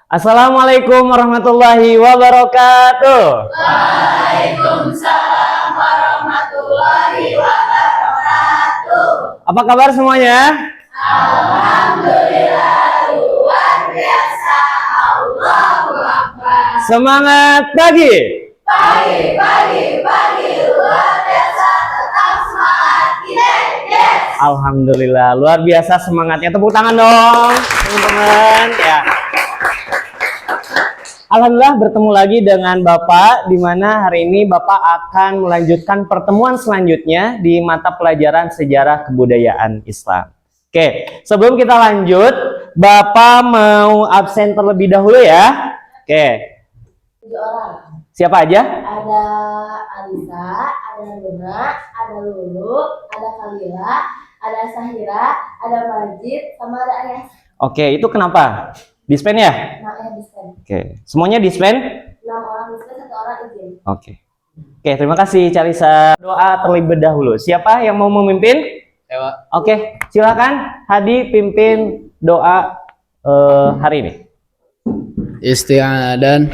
Assalamualaikum warahmatullahi wabarakatuh. Waalaikumsalam warahmatullahi wabarakatuh. Apa kabar semuanya? Alhamdulillah luar biasa. Allahu Akbar. Semangat pagi. Pagi luar biasa. Tetap semangat. Yes. Alhamdulillah luar biasa semangatnya. Tepuk tangan dong teman-teman ya. Alhamdulillah bertemu lagi dengan Bapak, di mana hari ini Bapak akan melanjutkan pertemuan selanjutnya di mata pelajaran sejarah kebudayaan Islam. Oke, sebelum kita lanjut, Bapak mau absen terlebih dahulu ya. Oke. 7 orang. Siapa aja? Ada Alisa, ada Luna, ada Lulu, ada Kalila, ada Sahira, ada Majid, sama ada Ayas. Oke, itu kenapa? Dispen ya? Namanya dispen. Oke, semuanya dispen? 6 orang dispen, 1 orang izin. Oke. Oke, terima kasih Calisa. Doa terlebih dahulu. Siapa yang mau memimpin? Ewa. Oke, silakan Hadi pimpin doa hari ini. Isti'adan.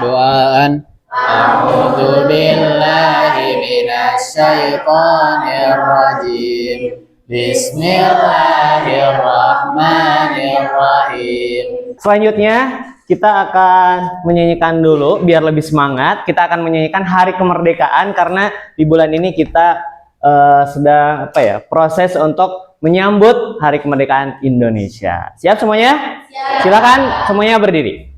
Doaan. A'udzu billahi minasyaitonir rajim. Bismillahirrahmanirrahim. Selanjutnya kita akan menyanyikan dulu biar lebih semangat. Kita akan menyanyikan Hari Kemerdekaan karena di bulan ini kita sedang proses untuk menyambut Hari Kemerdekaan Indonesia. Siap semuanya? Siap. Silakan semuanya berdiri.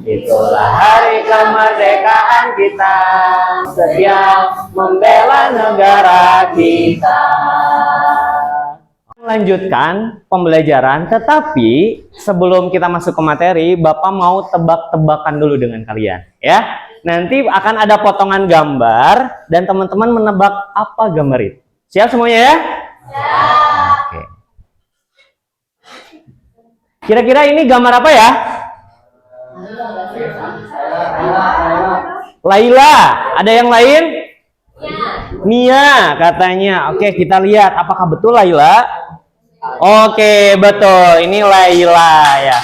Itulah hari kemerdekaan kita, setia membela negara kita. Melanjutkan pembelajaran, tetapi sebelum kita masuk ke materi, Bapak mau tebak-tebakan dulu dengan kalian, ya. Nanti akan ada potongan gambar dan teman-teman menebak apa gambar itu. Siap semuanya ya? Siap. Oke. Kira-kira ini gambar apa ya? Laila, ada yang lain? Nia katanya. Oke, kita lihat apakah betul Laila? Oke, betul. Ini Laila ya.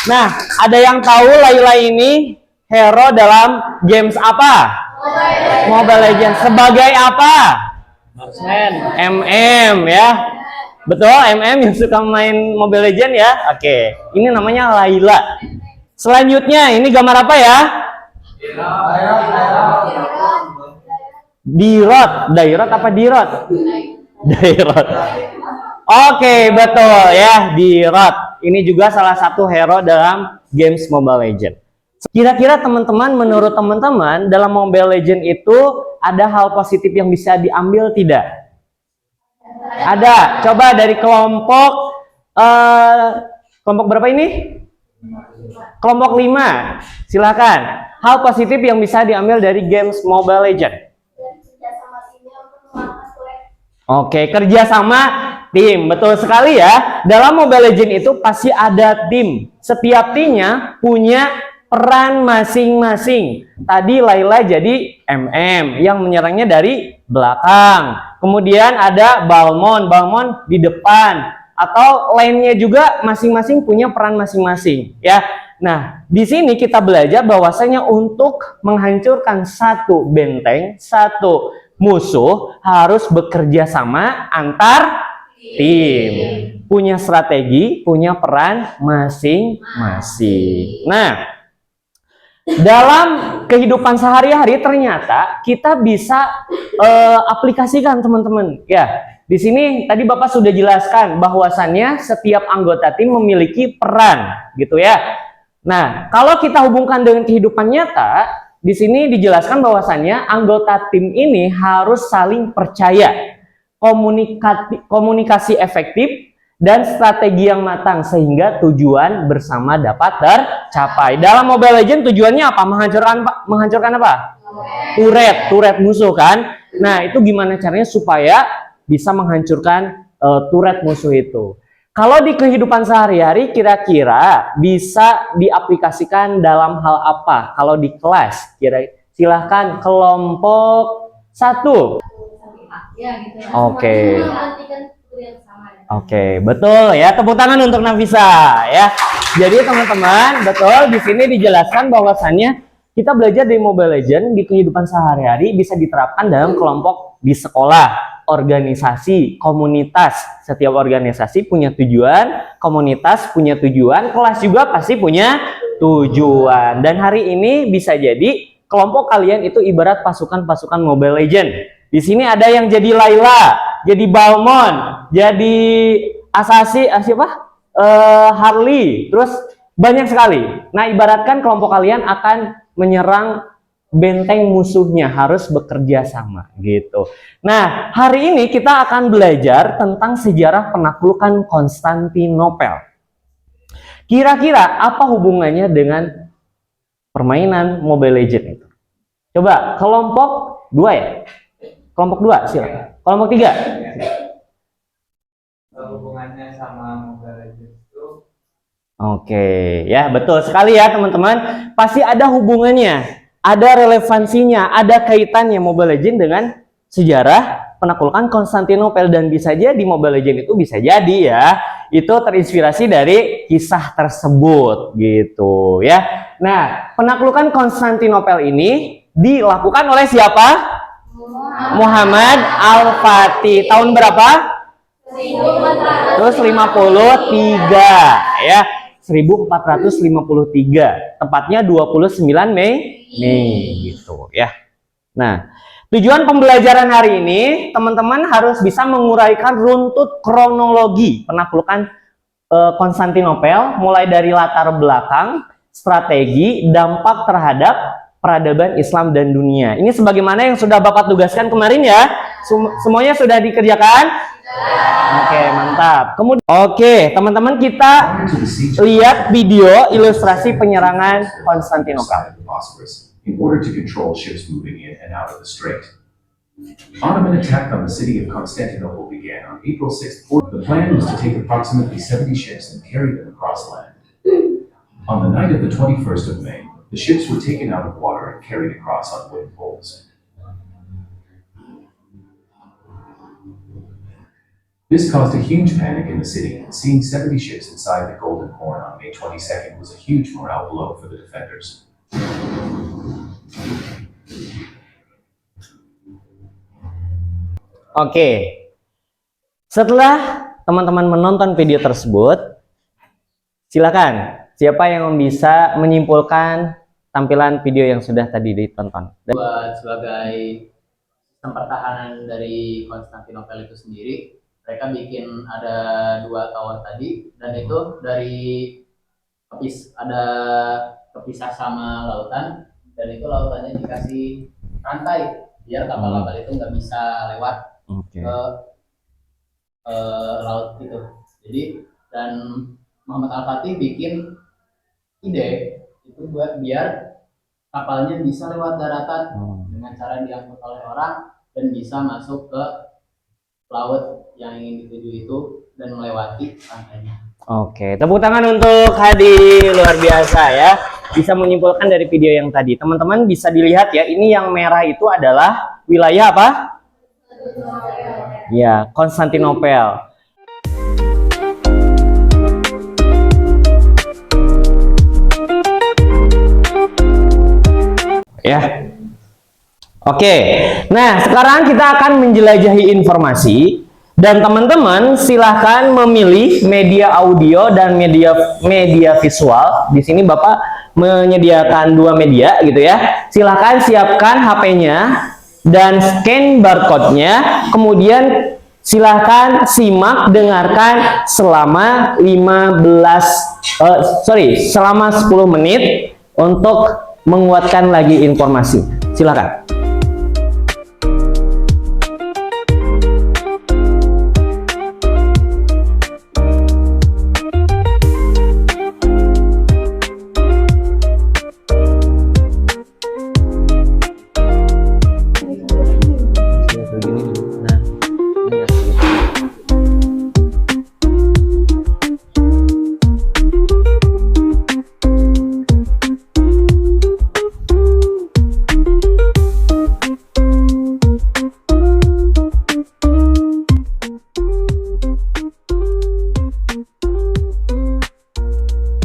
Nah, ada yang tahu Laila ini hero dalam games apa? Mobile Legends. Sebagai apa? MM ya. Betul, MM yang suka main Mobile Legends ya. Oke, ini namanya Laila. Selanjutnya, ini gambar apa ya? Dirot. Dairot apa dirot? Dairot. Oke, betul ya, Dirot. Ini juga salah satu hero dalam games Mobile Legends. Kira-kira teman-teman, menurut teman-teman, dalam Mobile Legends itu ada hal positif yang bisa diambil tidak? Ada. Coba dari kelompok kelompok berapa ini? Kelompok 5. Silakan. Hal positif yang bisa diambil dari games Mobile Legends. Oke, kerja sama tim. Betul sekali ya. Dalam Mobile Legends itu pasti ada tim. Setiap timnya punya peran masing-masing. Tadi Laila jadi MM yang menyerangnya dari belakang. Kemudian ada Balmon di depan. Atau lainnya juga masing-masing punya peran masing-masing ya. Nah, di sini kita belajar bahwasanya untuk menghancurkan satu benteng, satu musuh harus bekerja sama antar tim. Punya strategi, punya peran masing-masing. Nah, dalam kehidupan sehari-hari ternyata kita bisa aplikasikan teman-teman ya. Di sini tadi Bapak sudah jelaskan bahwasannya setiap anggota tim memiliki peran, gitu ya. Nah, kalau kita hubungkan dengan kehidupan nyata, di sini dijelaskan bahwasannya anggota tim ini harus saling percaya, komunikasi efektif, dan strategi yang matang sehingga tujuan bersama dapat tercapai. Dalam Mobile Legends tujuannya apa? Menghancurkan apa? Turret musuh kan. Nah, itu gimana caranya supaya bisa menghancurkan turret musuh itu? Kalau di kehidupan sehari-hari kira-kira bisa diaplikasikan dalam hal apa? Kalau di kelas, silahkan kelompok 1. Ya, gitu. Oke. Memperhatikan yang sama. Oke, betul ya. Tepuk tangan untuk Nafisa ya. Jadi teman-teman, betul di sini dijelaskan bahwasannya kita belajar di Mobile Legends di kehidupan sehari-hari bisa diterapkan dalam kelompok di sekolah, organisasi, komunitas. Setiap organisasi punya tujuan, komunitas punya tujuan, kelas juga pasti punya tujuan. Dan hari ini bisa jadi kelompok kalian itu ibarat pasukan-pasukan Mobile Legends. Di sini ada yang jadi Layla, jadi Balmon, jadi Harley, terus banyak sekali. Nah, ibaratkan kelompok kalian akan menyerang benteng musuhnya, harus bekerja sama gitu. Nah, hari ini kita akan belajar tentang sejarah penaklukan Konstantinopel. Kira-kira apa hubungannya dengan permainan Mobile Legends itu? Coba kelompok 2 ya. Kelompok 2 silakan. Kelompok 3. Hubungannya sama Mobile Legends itu Oke, ya betul sekali ya teman-teman. Pasti ada hubungannya, ada relevansinya, ada kaitannya Mobile Legends dengan sejarah penaklukan Konstantinopel, dan bisa jadi Mobile Legends itu bisa jadi ya itu terinspirasi dari kisah tersebut gitu ya. Nah, penaklukan Konstantinopel ini dilakukan oleh siapa? Muhammad Al-Fatih. Tahun berapa? 1453 ya. 1453. Tepatnya 29 Mei gitu ya. Nah, tujuan pembelajaran hari ini teman-teman harus bisa menguraikan runtut kronologi penaklukan Konstantinopel mulai dari latar belakang, strategi, dampak terhadap peradaban Islam dan dunia. Ini sebagaimana yang sudah Bapak tugaskan kemarin ya. Semuanya sudah dikerjakan? Oke, mantap. Kemudian teman-teman kita lihat video ilustrasi penyerangan Konstantinopel. In order to control ships moving in and out of the strait. Ottoman attack on the city of Constantinople began on April 6th. The plan was to take approximately 70 ships and carry them across land. On the night of the 21st of May, the ships were taken out of water and carried across on wooden poles. This caused a huge panic in the city, and seeing 70 ships inside the Golden Horn on May 22nd was a huge morale blow for the defenders. Oke. Setelah teman-teman menonton video tersebut, silakan siapa yang bisa menyimpulkan tampilan video yang sudah tadi ditonton. buat sebagai sistem pertahanan dari Konstantinopel itu sendiri, mereka bikin ada 2 tower tadi, dan itu dari kepisah sama lautan, dan itu lautannya dikasih rantai biar kapal-kapal itu nggak bisa lewat ke laut gitu. Jadi, dan Muhammad Al-Fatih bikin ide itu buat biar kapalnya bisa lewat daratan dengan cara diangkut oleh orang dan bisa masuk ke laut yang ingin dituju itu dan melewati pantainya. Oke, tepuk tangan untuk Hadi, luar biasa ya. Bisa menyimpulkan dari video yang tadi. Teman-teman bisa dilihat ya, ini yang merah itu adalah wilayah apa? Ya, Konstantinopel. Ya. Oke. Nah, sekarang kita akan menjelajahi informasi. Dan teman-teman silahkan memilih media audio dan media visual. Di sini Bapak menyediakan 2 media gitu ya. Silahkan siapkan HP-nya dan scan barcode-nya. Kemudian silahkan simak, dengarkan selama 10 menit untuk menguatkan lagi informasi. Silakan.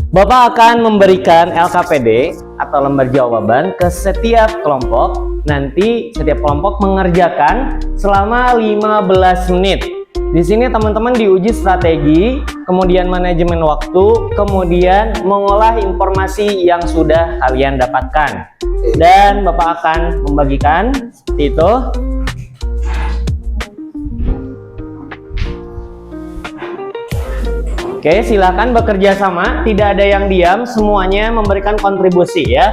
Bapak akan memberikan LKPD atau lembar jawaban ke setiap kelompok. Nanti setiap kelompok mengerjakan selama 15 menit. Di sini teman-teman diuji strategi, kemudian manajemen waktu, kemudian mengolah informasi yang sudah kalian dapatkan. Dan Bapak akan membagikan seperti itu. Oke, silakan bekerja sama, tidak ada yang diam, semuanya memberikan kontribusi ya.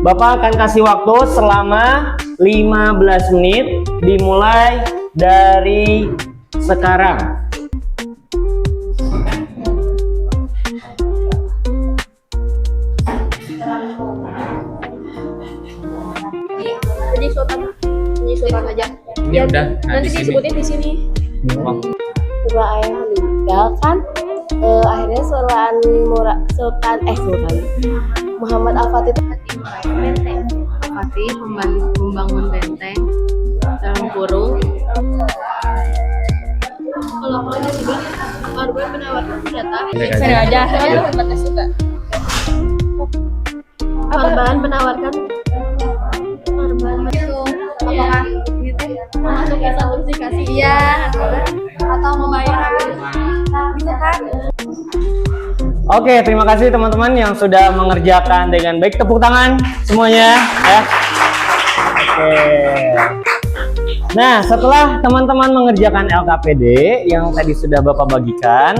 Bapak akan kasih waktu selama 15 menit dimulai dari sekarang. Penyesuaian aja. Ini udah. Nanti disebutin di sini. Setelah ayah meninggal kan, akhirnya Sultan Muhammad Al-Fatih itu benteng. Al-Fatih membangun benteng dalam kurung. Kalau aku aja sih korban menawarkan senjata. Saya aja, saya tempatnya suka. Korban menawarkan korban itu apakah gitu masuk ke sertifikasi iya atau membayar gitu kan. Oke, terima kasih teman-teman yang sudah mengerjakan dengan baik. Tepuk tangan semuanya ya. Oke. Nah, setelah teman-teman mengerjakan LKPD yang tadi sudah Bapak bagikan,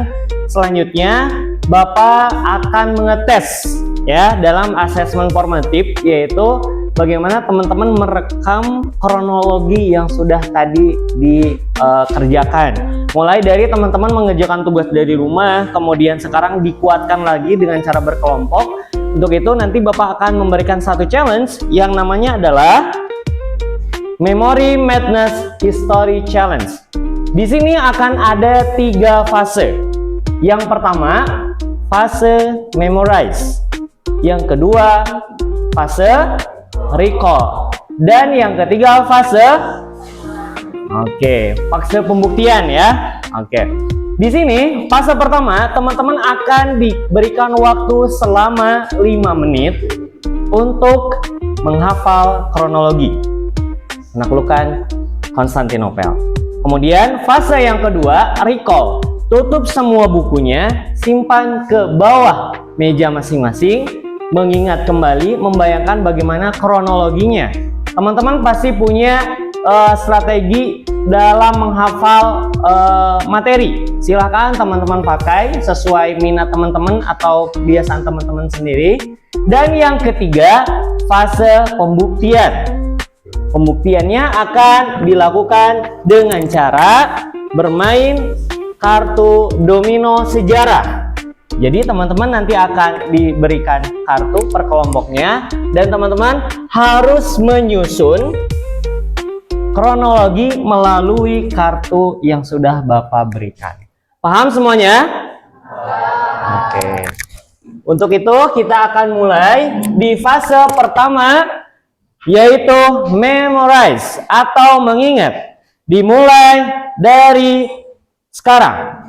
selanjutnya Bapak akan mengetes ya dalam asesmen formatif, yaitu bagaimana teman-teman merekam kronologi yang sudah tadi dikerjakan. Mulai dari teman-teman mengerjakan tugas dari rumah, kemudian sekarang dikuatkan lagi dengan cara berkelompok. Untuk itu nanti Bapak akan memberikan satu challenge yang namanya adalah Memory Madness History Challenge. Di sini akan ada 3 fase. Yang pertama, fase memorize. Yang kedua, fase recall. Dan yang ketiga, fase fase pembuktian ya. Di sini fase pertama, teman-teman akan diberikan waktu selama 5 menit untuk menghafal kronologi penaklukan Konstantinopel. Kemudian fase yang kedua, recall. Tutup semua bukunya, simpan ke bawah meja masing-masing, mengingat kembali, membayangkan bagaimana kronologinya. Teman-teman pasti punya strategi dalam menghafal materi. Silahkan teman-teman pakai sesuai minat teman-teman atau kebiasaan teman-teman sendiri. Dan yang ketiga, fase pembuktian. Pembuktiannya akan dilakukan dengan cara bermain kartu domino sejarah. Jadi teman-teman nanti akan diberikan kartu per kelompoknya dan teman-teman harus menyusun kronologi melalui kartu yang sudah Bapak berikan. Paham semuanya? Oke. Untuk itu kita akan mulai di fase pertama, yaitu memorize atau mengingat. Dimulai dari sekarang.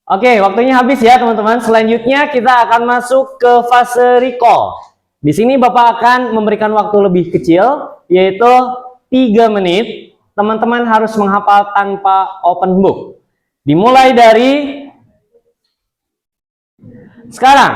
Oke, waktunya habis ya teman-teman. Selanjutnya kita akan masuk ke fase recall. Di sini Bapak akan memberikan waktu lebih kecil, yaitu 3 menit. Teman-teman harus menghafal tanpa open book. Dimulai dari sekarang.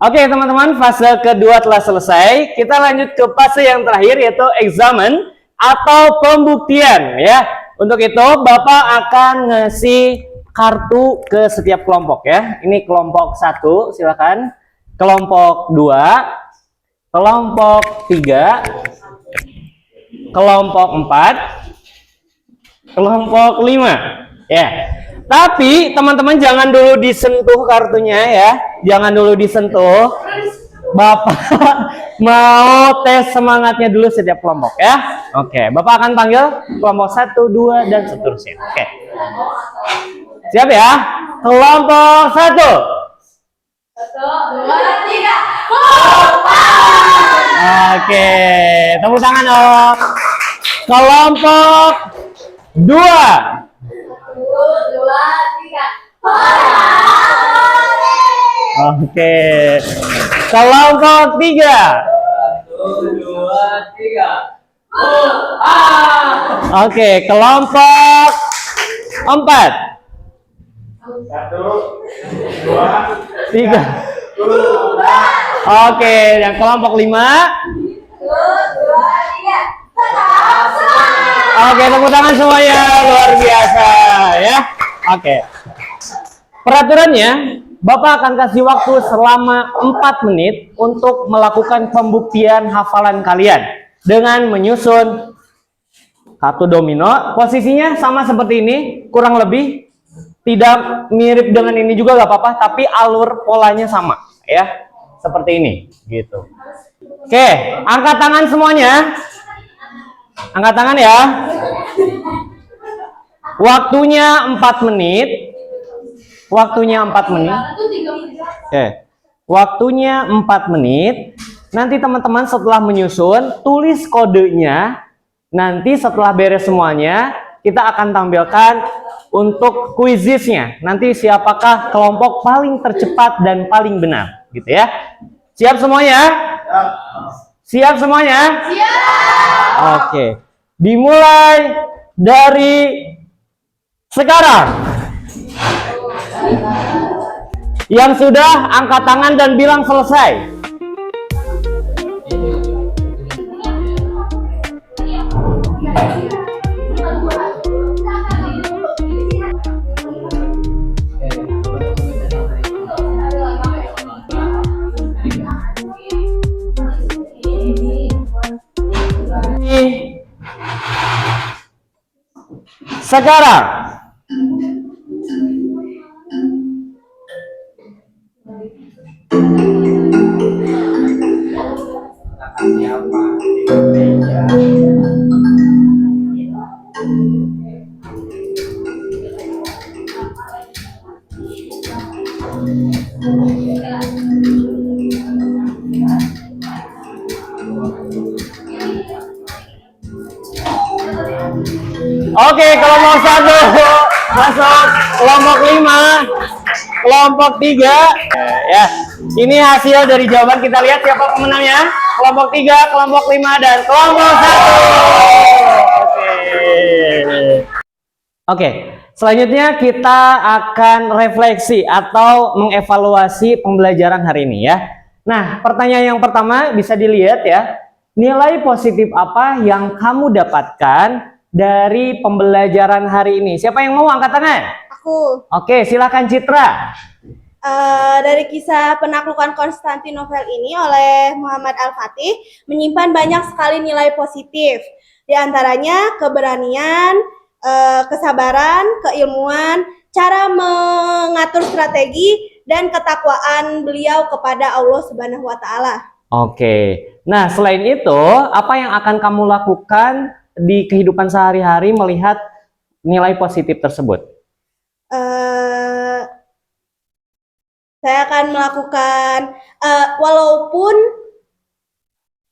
Oke teman-teman, fase kedua telah selesai. Kita lanjut ke fase yang terakhir, yaitu examen atau pembuktian ya. Untuk itu Bapak akan ngasih kartu ke setiap kelompok ya. Ini kelompok 1, silakan. Kelompok 2, kelompok 3, kelompok 4, kelompok 5 ya. Tapi teman-teman jangan dulu disentuh kartunya ya. Jangan dulu disentuh. Bapak mau tes semangatnya dulu setiap kelompok ya. Oke, Bapak akan panggil kelompok 1, 2 dan seterusnya. Oke. Siap ya? Kelompok 1. 1, 2, 3. Oke, tepuk tangan dong. Kelompok 2. 1, 2, 3. Oke. Kelompok 3. 1, 2, 3. Oke, kelompok 4. 3. Oke, yang kelompok 5. 1, 2, 3. Oke, tepuk tangan semuanya, luar biasa ya. Oke. Peraturannya, Bapak akan kasih waktu selama 4 menit untuk melakukan pembuktian hafalan kalian dengan menyusun kartu domino. Posisinya sama seperti ini, kurang lebih. Tidak mirip dengan ini juga gak apa-apa, tapi alur polanya sama ya. Seperti ini, gitu. Oke, angkat tangan semuanya. Angkat tangan ya. Waktunya 4 menit. Waktunya 4 menit. Oke. Waktunya 4 menit. Nanti teman-teman setelah menyusun, tulis kodenya. Nanti setelah beres semuanya, kita akan tampilkan untuk kuisisnya. Nanti siapakah kelompok paling tercepat dan paling benar, gitu ya. Siap semuanya? Siap semuanya? Siap. Oke. Dimulai dari sekarang. Yang sudah angkat tangan dan bilang selesai. Sekarang. Oke, kelompok 1 masuk, kelompok 5, kelompok 3 ya. Ini hasil dari jawaban, kita lihat siapa pemenangnya. Kelompok 3, kelompok 5 dan kelompok 1. Oke, selanjutnya kita akan refleksi atau mengevaluasi pembelajaran hari ini ya. Nah, pertanyaan yang pertama bisa dilihat ya. Nilai positif apa yang kamu dapatkan dari pembelajaran hari ini? Siapa yang mau angkat tangan? Aku. Oke, silakan Citra. Dari kisah penaklukan Konstantinopel ini oleh Muhammad Al-Fatih menyimpan banyak sekali nilai positif. Di antaranya keberanian, kesabaran, keilmuan, cara mengatur strategi, dan ketakwaan beliau kepada Allah Subhanahu wa Ta'ala. Oke. Nah, selain itu, apa yang akan kamu lakukan di kehidupan sehari-hari melihat nilai positif tersebut? Saya akan melakukan, walaupun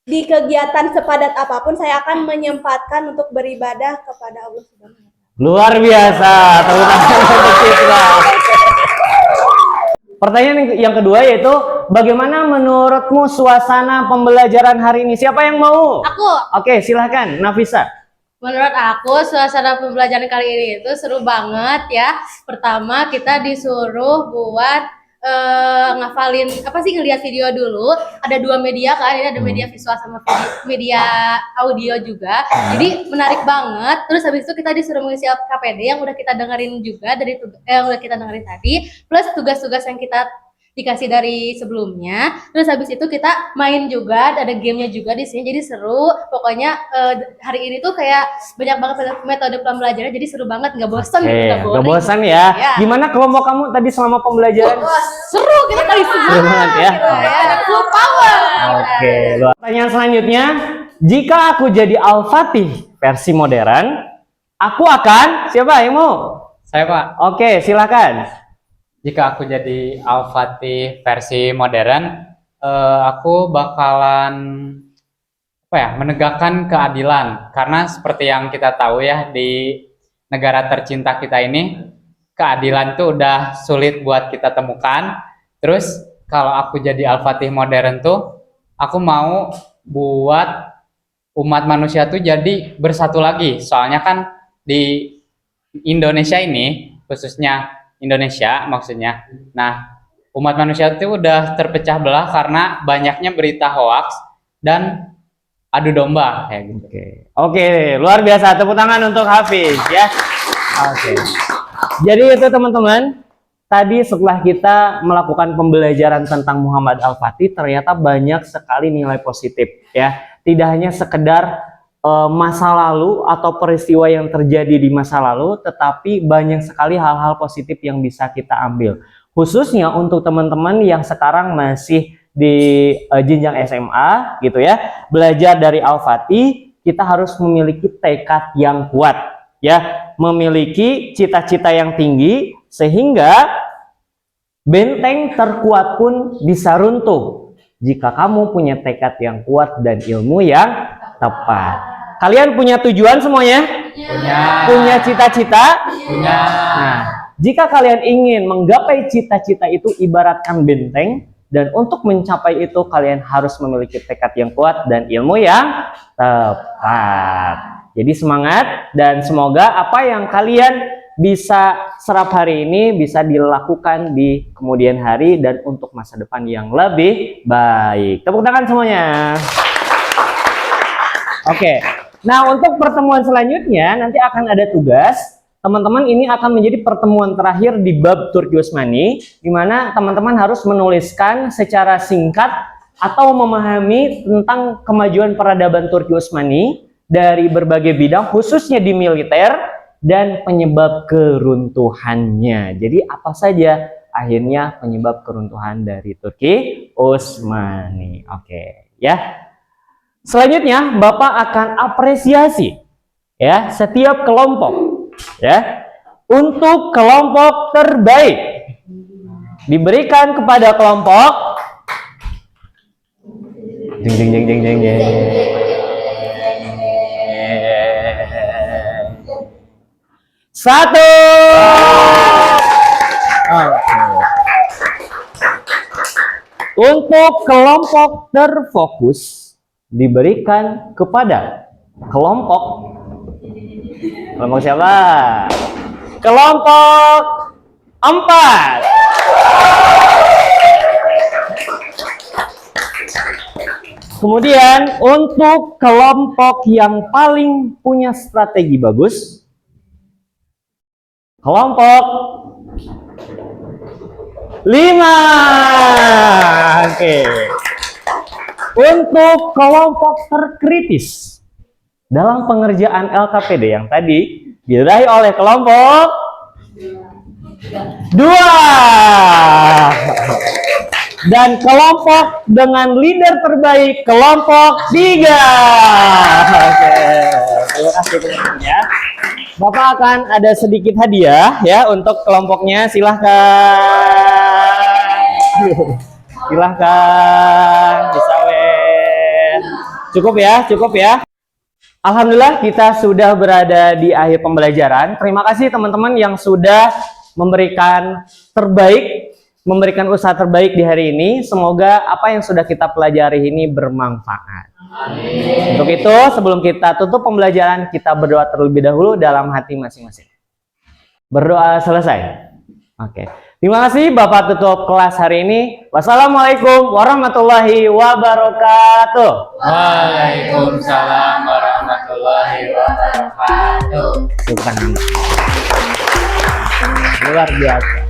di kegiatan sepadat apapun, saya akan menyempatkan untuk beribadah kepada Allah Subhanahu wa Ta'ala. Luar biasa, tepuk tangan untuk Citra. Pertanyaan yang kedua yaitu, bagaimana menurutmu suasana pembelajaran hari ini? Siapa yang mau? Aku. Oke, silahkan Nafisa. Menurut aku suasana pembelajaran kali ini itu seru banget ya. Pertama kita disuruh buat ngafalin apa sih, ngeliat video dulu. Ada 2 media kan, ini ada media visual sama media audio juga. Jadi menarik banget. Terus habis itu kita disuruh mengisi KPD yang udah kita dengerin juga dari yang udah kita dengerin tadi, plus tugas-tugas yang kita dikasih dari sebelumnya. Terus habis itu kita main juga, ada gamenya juga di sini, jadi seru. Pokoknya hari ini tuh kayak banyak banget metode pembelajaran, jadi seru banget, nggak bosan gitu, nggak boring. Nggak bosan ya. Ya. Gimana kelompok kamu tadi selama pembelajaran? Seru, kita kali Seru banget ya. Full power. Oke, pertanyaan selanjutnya, jika aku jadi Al-Fatih versi modern, aku akan siapa yang mau? Saya Pak, Oke, silakan. jika aku jadi Al-Fatih versi modern, aku bakalan menegakkan keadilan. Karena seperti yang kita tahu ya, di negara tercinta kita ini, keadilan tuh udah sulit buat kita temukan. Terus kalau aku jadi Al-Fatih modern tuh, aku mau buat umat manusia tuh jadi bersatu lagi. Soalnya kan di Indonesia ini, khususnya Indonesia maksudnya. Nah, umat manusia itu udah terpecah belah karena banyaknya berita hoaks dan adu domba kayak gitu. Oke, luar biasa. Tepuk tangan untuk Hafiz ya. Oke. Jadi itu teman-teman, tadi setelah kita melakukan pembelajaran tentang Muhammad Al-Fatih, ternyata banyak sekali nilai positif ya. Tidak hanya sekedar masa lalu atau peristiwa yang terjadi di masa lalu, tetapi banyak sekali hal-hal positif yang bisa kita ambil. Khususnya untuk teman-teman yang sekarang masih di jenjang SMA gitu ya, belajar dari Al-Fatih, kita harus memiliki tekad yang kuat ya, memiliki cita-cita yang tinggi sehingga benteng terkuat pun bisa runtuh jika kamu punya tekad yang kuat dan ilmu yang tepat. Kalian punya tujuan semuanya? Punya cita-cita? Punya. Nah, jika kalian ingin menggapai cita-cita itu ibaratkan benteng, dan untuk mencapai itu kalian harus memiliki tekad yang kuat dan ilmu yang tepat. Jadi semangat, dan semoga apa yang kalian bisa serap hari ini bisa dilakukan di kemudian hari dan untuk masa depan yang lebih baik. Tepuk tangan semuanya. Oke. Nah, untuk pertemuan selanjutnya nanti akan ada tugas. Teman-teman, ini akan menjadi pertemuan terakhir di bab Turki Utsmani, di mana teman-teman harus menuliskan secara singkat atau memahami tentang kemajuan peradaban Turki Utsmani dari berbagai bidang, khususnya di militer dan penyebab keruntuhannya. Jadi apa saja akhirnya penyebab keruntuhan dari Turki Utsmani. Oke, ya. Selanjutnya, Bapak akan apresiasi ya setiap kelompok ya. Untuk kelompok terbaik diberikan kepada kelompok jeng jeng jeng jeng jeng jeng. Satu. Untuk kelompok terfokus diberikan kepada kelompok siapa? Kelompok 4. Kemudian untuk kelompok yang paling punya strategi bagus, kelompok 5. Oke. Untuk kelompok terkritis dalam pengerjaan LKPD yang tadi diraih oleh kelompok 2. Dan kelompok dengan leader terbaik kelompok 3. Oke. Terima kasih teman-teman ya. Bapak akan ada sedikit hadiah ya untuk kelompoknya, silahkan. Silahkan disawer. Cukup ya. Alhamdulillah kita sudah berada di akhir pembelajaran. Terima kasih teman-teman yang sudah memberikan usaha terbaik di hari ini. Semoga apa yang sudah kita pelajari ini bermanfaat. Amin. Untuk itu sebelum kita tutup pembelajaran, kita berdoa terlebih dahulu dalam hati masing-masing. Berdoa selesai. Oke. Terima kasih Bapak tutup kelas hari ini. Wassalamualaikum warahmatullahi wabarakatuh. Waalaikumsalam warahmatullahi wabarakatuh. Bukan. Luar biasa.